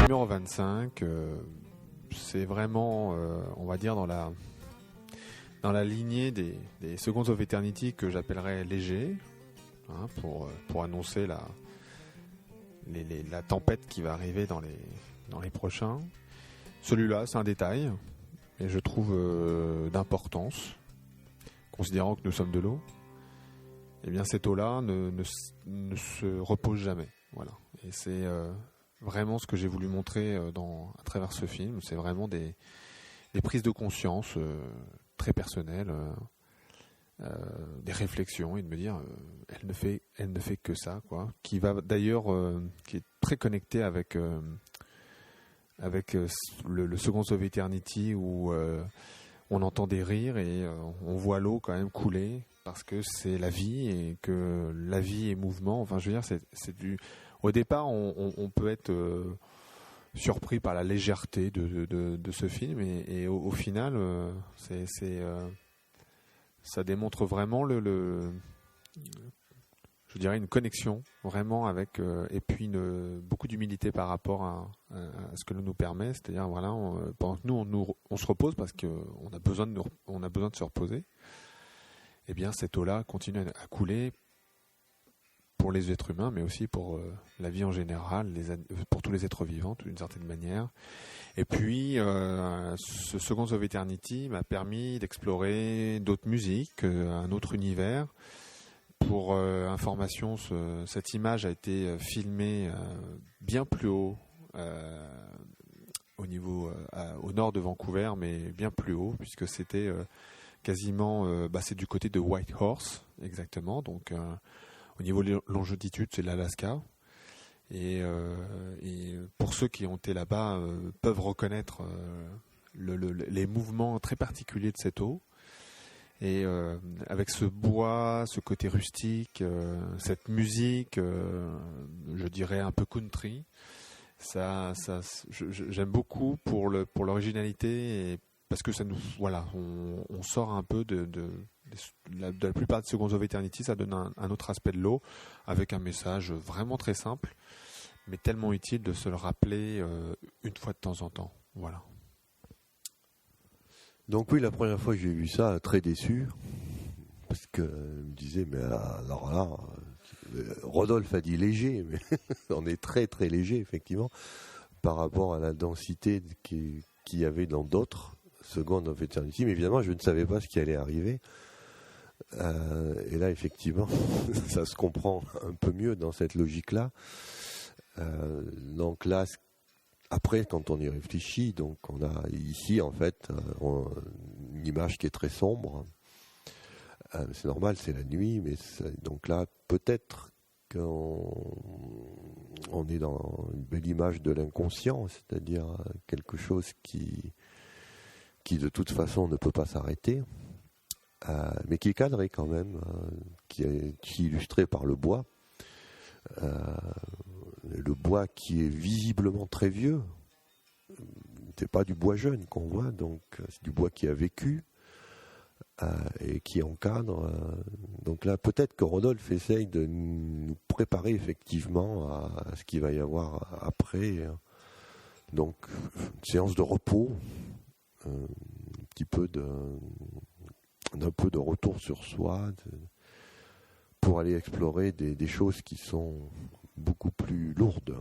Numéro 25, c'est vraiment, on va dire, dans la lignée des Seconds of Eternity que j'appellerais léger, hein, pour annoncer la tempête qui va arriver dans les prochains. Celui-là, c'est un détail, et je trouve d'importance, considérant que nous sommes de l'eau. Eh bien, cette eau-là ne se repose jamais. Voilà. Et c'est vraiment ce que j'ai voulu montrer à travers ce film. C'est vraiment des prises de conscience très personnelles, des réflexions, et de me dire elle ne fait que ça, quoi. Qui va d'ailleurs, qui est très connecté avec le Second of Eternity, où on entend des rires et on voit l'eau quand même couler, parce que c'est la vie, et que la vie est mouvement. Enfin, je veux dire, c'est du... Au départ, on peut être surpris par la légèreté de ce film, et au final, ça démontre vraiment je dirais, une connexion vraiment avec, et puis beaucoup d'humilité par rapport à ce que l'on nous permet. C'est-à-dire, voilà, pendant que on se repose parce qu'on a besoin de se reposer. Eh bien, cette eau-là continue à couler pour les êtres humains, mais aussi pour la vie en général, pour tous les êtres vivants, d'une certaine manière. Et puis, ce Seconds of Eternity m'a permis d'explorer d'autres musiques, un autre univers. Pour information, cette image a été filmée bien plus haut, au niveau, au nord de Vancouver, mais bien plus haut, puisque c'était quasiment, c'est du côté de Whitehorse, exactement. Donc, au niveau de longitude, c'est l'Alaska. Et pour ceux qui ont été là-bas, peuvent reconnaître les mouvements très particuliers de cette eau. Et avec ce bois, ce côté rustique, cette musique, je dirais un peu country, j'aime beaucoup pour l'originalité, et parce que ça nous, voilà, on sort un peu de la plupart de Seconds of Eternity. Ça donne un autre aspect de l'eau, avec un message vraiment très simple, mais tellement utile de se le rappeler une fois de temps en temps. Voilà. Donc oui, la première fois que j'ai vu ça, très déçu, parce que je me disais, mais alors là, Rodolphe a dit léger, mais on est très très léger, effectivement, par rapport à la densité qu'il y avait dans d'autres Seconds of Eternity. Mais évidemment, je ne savais pas ce qui allait arriver. Et là, effectivement, ça se comprend un peu mieux dans cette logique-là. Donc là, après, quand on y réfléchit, donc on a ici en fait une image qui est très sombre. C'est normal, c'est la nuit, mais donc là, peut-être qu'on est dans une belle image de l'inconscient, c'est-à-dire quelque chose qui de toute façon ne peut pas s'arrêter, mais qui est cadré quand même, qui est illustré par le bois. Le bois qui est visiblement très vieux, c'est pas du bois jeune qu'on voit, donc c'est du bois qui a vécu et qui encadre. Donc là, peut-être que Rodolphe essaye de nous préparer effectivement à ce qu'il va y avoir après. Donc, une séance de repos, un peu de retour sur soi, pour aller explorer des choses qui sont beaucoup plus lourdes.